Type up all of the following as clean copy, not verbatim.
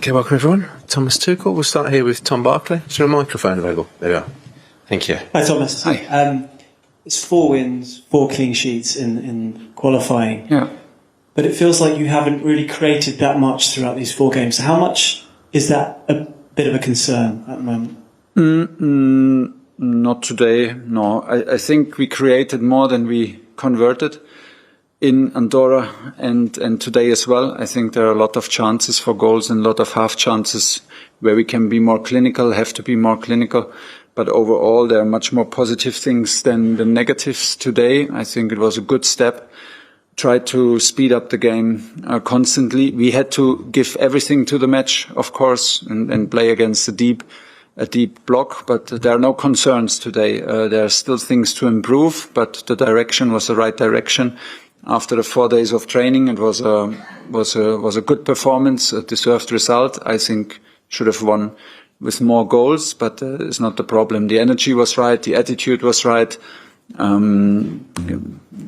Okay, welcome everyone. Thomas Tuchel. We'll start here with Tom Barclay. Is there a microphone available? There we are. Thank you. Hi, Thomas. Hi. It's 4 wins, 4 clean sheets in qualifying. Yeah. But it feels like you haven't really created that much throughout these 4 games. How much is that a bit of a concern at the moment? Not today, no. I think we created more than we converted in Andorra and today as well. I think there are a lot of chances for goals and a lot of half chances where we can be more clinical, have to be more clinical. But overall, there are much more positive things than the negatives today. I think it was a good step. Tried to speed up the game constantly. We had to give everything to the match, of course, and play against a deep block. But there are no concerns today. There are still things to improve, but the direction was the right direction. After the 4 days of training, it was a good performance, a deserved result. I think should have won with more goals, but it's not the problem. The energy was right, the attitude was right.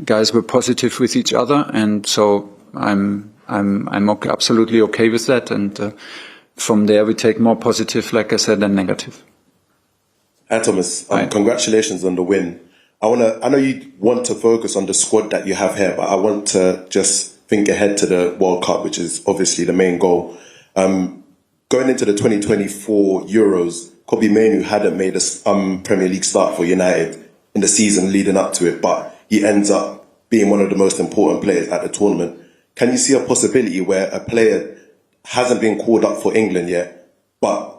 Guys were positive with each other, and so I'm okay, absolutely okay with that. And from there, we take more positive, like I said, than negative. Hi, Thomas. Congratulations on the win. I know you want to focus on the squad that you have here, but I want to just think ahead to the World Cup, which is obviously the main goal. Going into the 2024 Euros, Kobbie Mainoo hadn't made a Premier League start for United in the season leading up to it, but he ends up being one of the most important players at the tournament. Can you see a possibility where a player hasn't been called up for England yet, but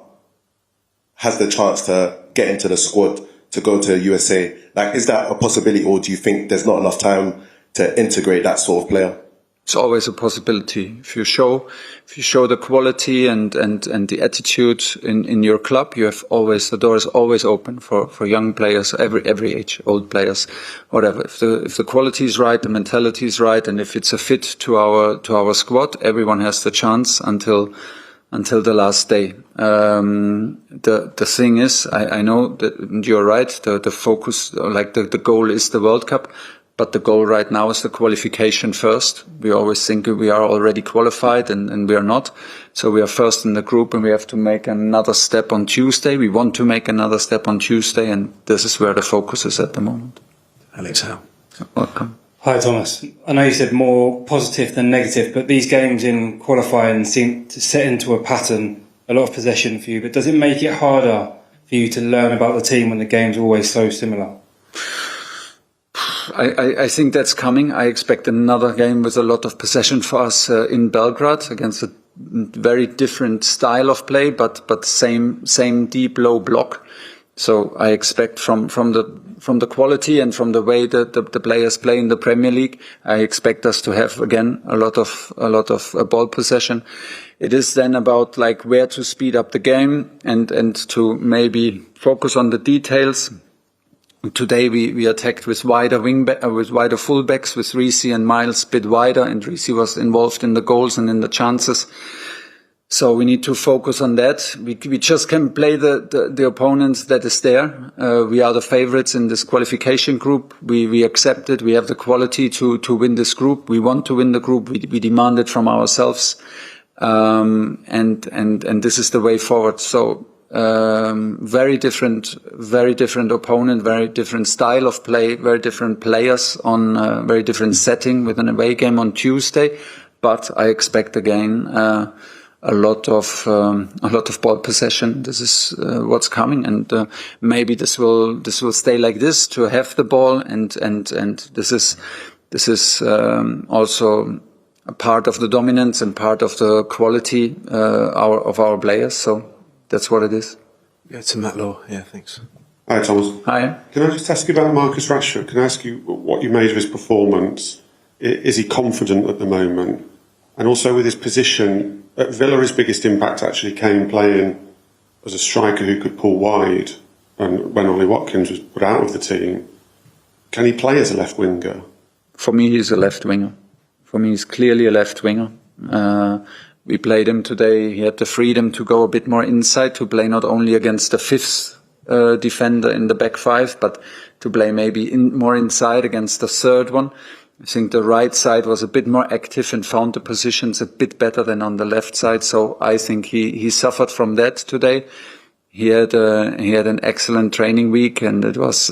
has the chance to get into the squad to go to USA? Like, is that a possibility, or do you think there's not enough time to integrate that sort of player? It's always a possibility. If you show the quality and the attitude in your club, the door is always open for young players, every age, old players, whatever. If the quality is right, the mentality is right, and if it's a fit to our squad, everyone has the chance until the last day. The thing is, I know that you're right. The focus, like the goal, is the World Cup. But the goal right now is the qualification first. We always think we are already qualified, and we are not. So we are first in the group, and we have to make another step on Tuesday. We want to make another step on Tuesday, and this is where the focus is at the moment. Alex Howe. Welcome. Hi, Thomas. I know you said more positive than negative, but these games in qualifying seem to set into a pattern, a lot of possession for you. But does it make it harder for you to learn about the team when the games are always so similar? I think that's coming. I expect another game with a lot of possession for us in Belgrade against a very different style of play, but same deep low block. So I expect from the quality and from the way that the players play in the Premier League, I expect us to have again a lot of ball possession. It is then about like where to speed up the game and to maybe focus on the details. Today we attacked with wider fullbacks, with Reece and Miles a bit wider, and Reece was involved in the goals and in the chances. So we need to focus on that. We just can play the opponents that is there. We are the favorites in this qualification group. We accept it. We have the quality to win this group. We want to win the group. We demand it from ourselves. And this is the way forward. So very different opponent, very different style of play, very different players on a very different setting with an away game on Tuesday. But I expect again a lot of ball possession. This is what's coming, and maybe this will stay like this, to have the ball, and this is also a part of the dominance and part of the quality of our players. So that's what it is. Yeah, to Matt Law. Yeah, thanks. Hi, Thomas. Hi. Can I just ask you about Marcus Rashford? Can I ask you what you made of his performance? Is he confident at the moment? And also with his position, at Villa, his biggest impact actually came playing as a striker who could pull wide, and when Ollie Watkins was put out of the team. Can he play as a left winger? For me, he's a left winger. For me, he's clearly a left winger. We played him today. He had the freedom to go a bit more inside, to play not only against the fifth defender in the back five, but to play maybe more inside against the third one. I think the right side was a bit more active and found the positions a bit better than on the left side. So I think he suffered from that today. He had an excellent training week, and it was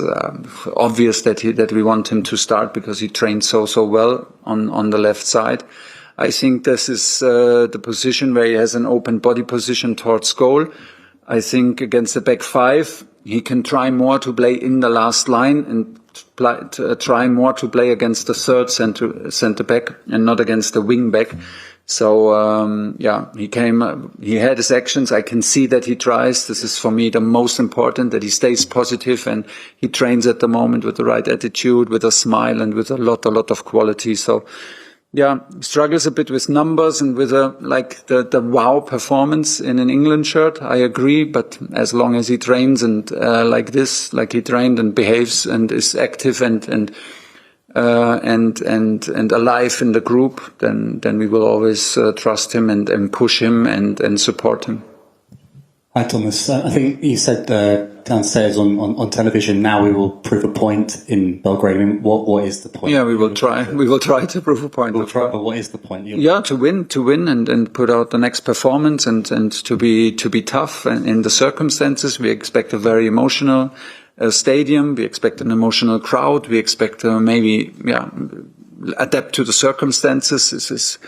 obvious that we want him to start because he trained so well on the left side. I think this is the position where he has an open body position towards goal. I think against the back five, he can try more to play in the last line and try more to play against the third centre back and not against the wing back. So, he had his actions. I can see that he tries. This is for me the most important, that he stays positive and he trains at the moment with the right attitude, with a smile and with a lot of quality. So, struggles a bit with numbers and with the wow performance in an England shirt. I agree, but as long as he trains and like he trained and behaves and is active and alive in the group, then we will always trust him and push him and support him. Hi Thomas, I think you said downstairs on television, now we will prove a point in Belgrade. I mean, what is the point? Yeah, we will try to prove a point. We'll try, but what is the point? To win and put out the next performance and to be tough. And in the circumstances, we expect a very emotional stadium. We expect an emotional crowd. We expect adapt to the circumstances.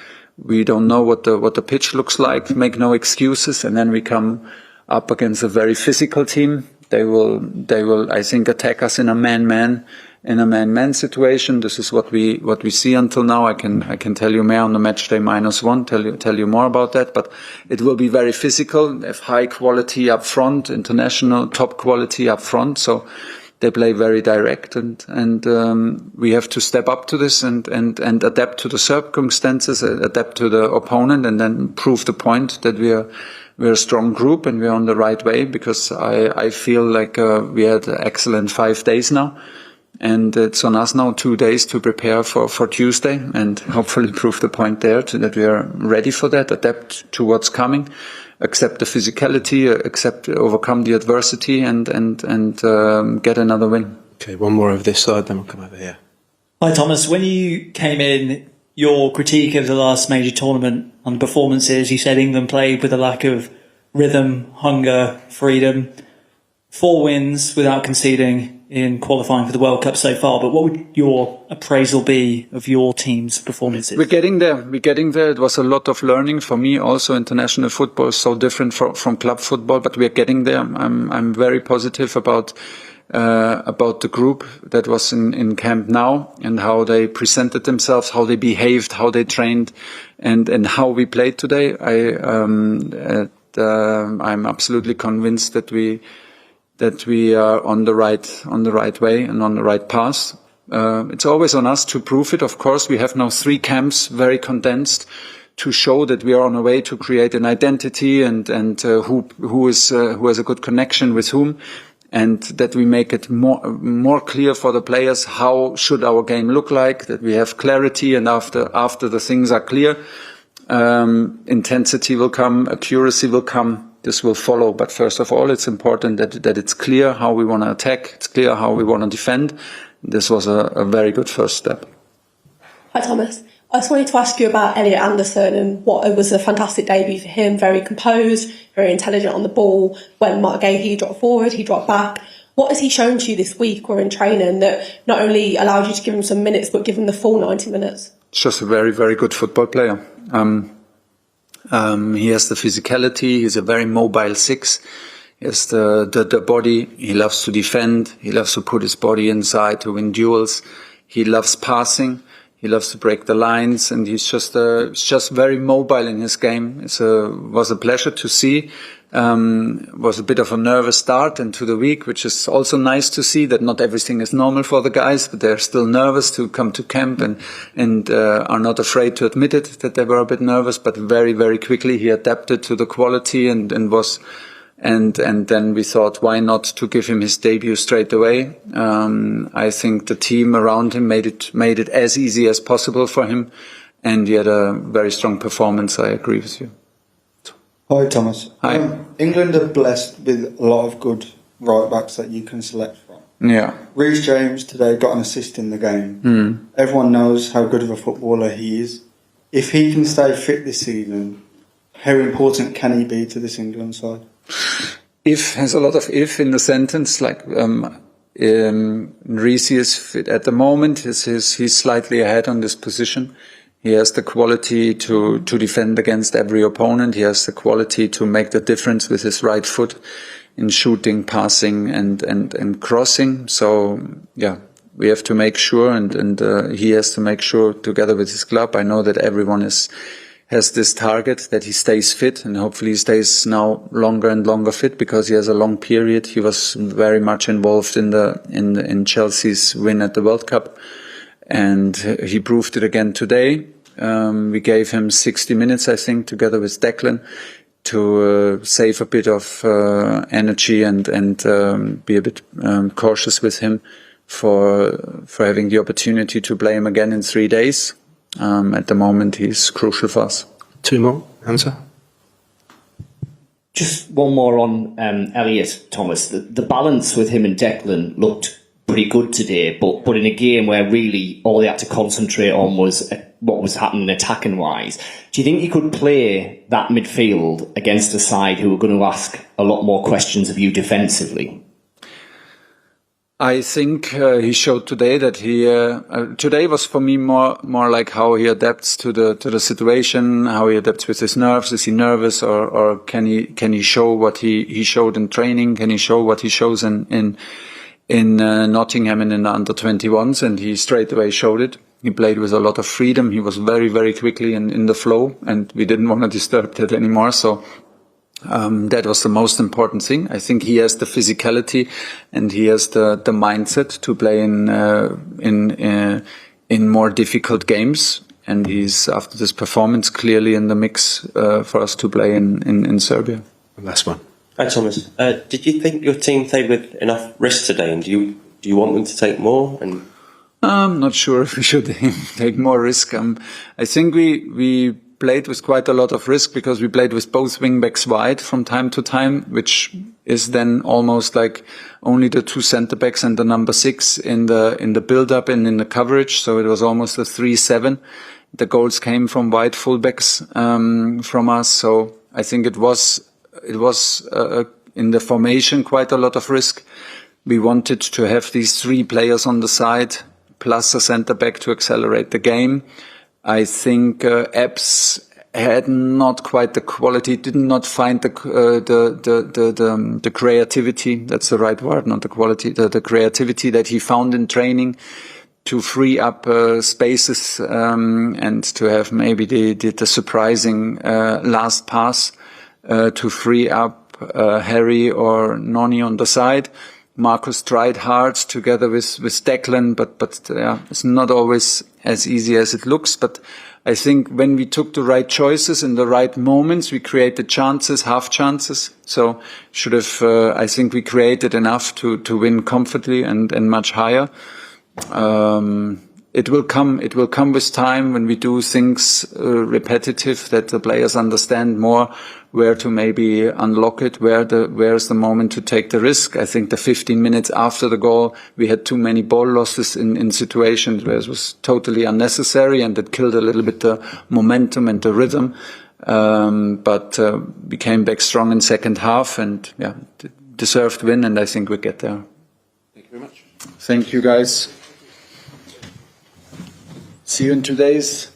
We don't know what the pitch looks like. Make no excuses, and then we come up against a very physical team. They will, I think, attack us in a man-man situation. This is what we see until now. I can tell you more on the match day -1. Tell you more about that. But it will be very physical. They have high quality up front, international top quality up front. So they play very direct, and we have to step up to this and adapt to the circumstances, adapt to the opponent, and then prove the point that we're a strong group and we're on the right way. Because I feel like we had excellent 5 days now, and it's on us now 2 days to prepare for Tuesday and hopefully prove the point there that we are ready for that, adapt to what's coming, accept the physicality, overcome the adversity, and get another win. Okay, one more over this side, then we'll come over here. Hi Thomas, when you came in, your critique of the last major tournament on performances, you said England played with a lack of rhythm, hunger, freedom. 4 wins without conceding in qualifying for the World Cup so far, but what would your appraisal be of your team's performances? We're getting there. It was a lot of learning for me. Also, international football is so different from club football, but we're getting there. I'm very positive about the group that was in camp now and how they presented themselves, how they behaved, how they trained, and how we played today. I'm absolutely convinced that we are on the right way and on the right path. It's always on us to prove it. Of course, we have now 3 camps, very condensed, to show that we are on a way to create an identity and who has a good connection with whom, and that we make it more clear for the players how should our game look like. That we have clarity, and after the things are clear, intensity will come, accuracy will come. This will follow, but first of all, it's important that it's clear how we want to attack. It's clear how we want to defend. This was a very good first step. Hi Thomas, I just wanted to ask you about Elliot Anderson, and what it was a fantastic debut for him. Very composed, very intelligent on the ball. When Mark Gahey dropped forward, he dropped back. What has he shown to you this week or in training that not only allowed you to give him some minutes, but give him the full 90 minutes? It's just a very, very good football player. He has the physicality. He's a very mobile 6. He has the body. He loves to defend. He loves to put his body inside to win duels. He loves passing. He loves to break the lines, and he's just very mobile in his game. Was a pleasure to see. Was a bit of a nervous start into the week, which is also nice to see that not everything is normal for the guys, but they're still nervous to come to camp and are not afraid to admit it that they were a bit nervous. But very, very quickly he adapted to the quality and then we thought, why not to give him his debut straight away? I think the team around him made it as easy as possible for him, and he had a very strong performance. I agree with you. Hi Thomas. Hi. England are blessed with a lot of good right backs that you can select from. Yeah. Reece James today got an assist in the game. Everyone knows how good of a footballer he is. If he can stay fit this season, how important can he be to this England side? If has a lot of if in the sentence, like Reece is fit at the moment. He's slightly ahead on this position. He has the quality to defend against every opponent. He has the quality to make the difference with his right foot in shooting, passing, and crossing. So yeah, we have to make sure, and he has to make sure together with his club. I know that everyone has this target that he stays fit, and hopefully he stays now longer and longer fit because he has a long period. He was very much involved in Chelsea's win at the World Cup, and he proved it again today. We gave him 60 minutes, I think, together with Declan to save a bit of energy and be a bit cautious with him for having the opportunity to play him again in 3 days. At the moment, he's crucial for us. 2 more, answer. Just one more on Elliot, Thomas. The balance with him and Declan looked pretty good today, but in a game where really all they had to concentrate on was what was happening attacking-wise. Do you think you could play that midfield against a side who are going to ask a lot more questions of you defensively? I think he showed today that he today was for me more like how he adapts to the situation, how he adapts with his nerves. Is he nervous, or can he show what he showed in training? Can he show what he shows in Nottingham and in the under-21s? And he straight away showed it. He played with a lot of freedom. He was very, very quickly in the flow, and we didn't want to disturb that anymore. So that was the most important thing. I think he has the physicality and he has the mindset to play in more difficult games. And he's, after this performance, clearly in the mix for us to play in Serbia. Last one. Hi, Thomas. Did you think your team played with enough risk today, and do you want them to take more? And I'm not sure if we should take more risk. I think we played with quite a lot of risk because we played with both wing backs wide from time to time, which is then almost like only the 2 centre backs and the number 6 in the build up and in the coverage. So it was almost a 3-7. The goals came from wide fullbacks from us. So I think it was in the formation quite a lot of risk. We wanted to have these 3 players on the side plus a centre back to accelerate the game. I think Epps had not quite the quality, did not find the creativity. That's the right word, not the quality. The creativity that he found in training to free up spaces and to have maybe the surprising last pass to free up Harry or Noni on the side. Marcus tried hard together with Declan, but yeah, it's not always as easy as it looks. But I think when we took the right choices in the right moments, we created chances, half chances. So should have, I think we created enough to win comfortably and much higher. It will come with time when we do things repetitive, that the players understand more where to maybe unlock it, where's the moment to take the risk. I think the 15 minutes after the goal, we had too many ball losses in situations where it was totally unnecessary, and it killed a little bit the momentum and the rhythm. But we came back strong in second half, and yeah, deserved win, and I think we get there. Thank you very much. Thank you, guys. See you in 2 days.